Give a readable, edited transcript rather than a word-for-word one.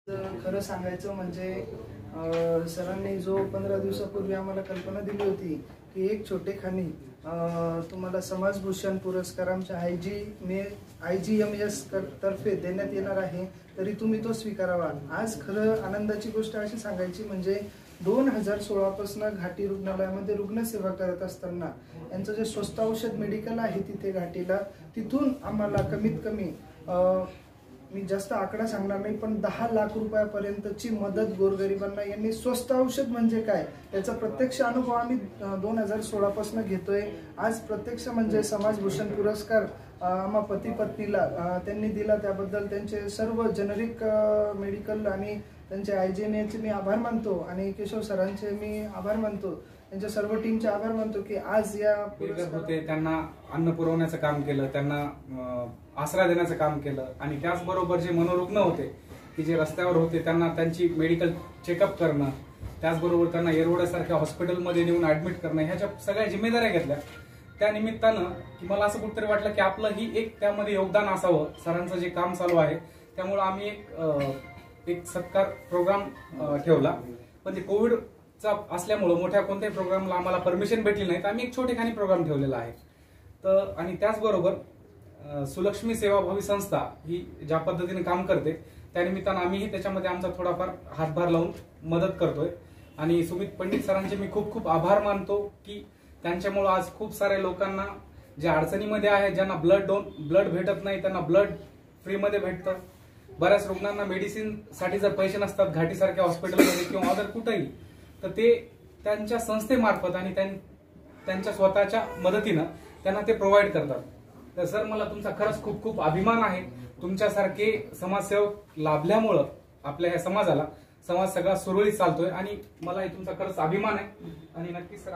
खरं सांगायचं म्हणजे सरांनी जो 15 दिवसापूर्वी आम्हाला कल्पना दिली होती की एक छोटेखानी तुम्हाला समाजभूषण पुरस्कार आमच्या IGMS तर्फे देण्यात येणार आहे, तरी तुम्ही तो स्वीकारावा। आज खरं आनंदाची गोष्ट अशी सांगायची म्हणजे 2016 पासून घाटी रुग्णालयामध्ये रुग्णसेवा करत असताना यांचं जे स्वस्त औषध मेडिकल आहे तिथे घाटीला, तिथून आम्हाला कमीत कमी मी जास्त आकडा सांगणार नाही पण 10 लाख रुपयापर्यंतची मदत गोरगरिबांना यांनी स्वस्त औषध म्हणजे काय याचा प्रत्यक्ष अनुभव आम्ही 2016 पासून घेतोय। आज प्रत्यक्ष म्हणजे समाजभूषण पुरस्कार आम्हा पती पत्नीला त्यांनी दिला, त्याबद्दल त्यांचे सर्व जेनरिक मेडिकल आणि त्यांचे IGMAचे मी आभार मानतो आणि केशव सरांचे मी आभार मानतो, त्यांच्या सर्व टीमचे आभार मानतो की आज या होते त्यांना अन्न पुरवण्याचं काम केलं, त्यांना आसरा देण्याचं काम केलं आणि त्याचबरोबर जे मनोरुग्ण होते की जे रस्त्यावर होते त्यांना त्यांची मेडिकल चेकअप करणं, त्याचबरोबर त्यांना येरवड्यासारख्या हॉस्पिटलमध्ये नेऊन ऍडमिट करणं, ह्याच्या सगळ्या जिम्मेदाऱ्या घेतल्या। त्या निमित्तानं की मला असं कुठेतरी वाटलं की आपलं ही एक त्यामध्ये योगदान असावं, सरांचं जे काम चालू आहे त्यामुळे आम्ही एक सत्कार प्रोग्राम ठेवला। पण ते कोविडचा असल्यामुळे मोठ्या कोणत्याही प्रोग्रामला आम्हाला परमिशन भेटली नाही, तर आम्ही एक छोटेखानी प्रोग्राम ठेवलेला आहे। तर आणि त्याचबरोबर सुलक्ष्मी सेवाभावी संस्था ही ज्या पद्धतीने काम करते त्यानिमित्तानं आम्हीही त्याच्यामध्ये आमचा थोडाफार हातभार लावून मदत करतोय आणि सुमित पंडित सरांचे मी खूप खूप आभार मानतो की त्यांच्यामुळे आज खूप साऱ्या लोकांना ज्या अडचणीमध्ये आहे, ज्यांना ब्लड भेटत नाही त्यांना ब्लड फ्रीमध्ये भेटतं। बऱ्याच रुग्णांना मेडिसिन साठी जर पैसे नसतात घाटीसारख्या हॉस्पिटलमध्ये किंवा अदर कुठेही, तर ते त्यांच्या संस्थेमार्फत आणि त्यांच्या स्वतःच्या मदतीनं त्यांना ते प्रोव्हाइड करतात। तर सर मला तुमचा खरंच खूप खूप अभिमान आहे, तुमच्यासारखे समाजसेवक लाभल्यामुळं आपल्या ह्या समाज सगळा सुरळीत चालतोय आणि मला तुमचा खरंच अभिमान आहे आणि नक्कीच सर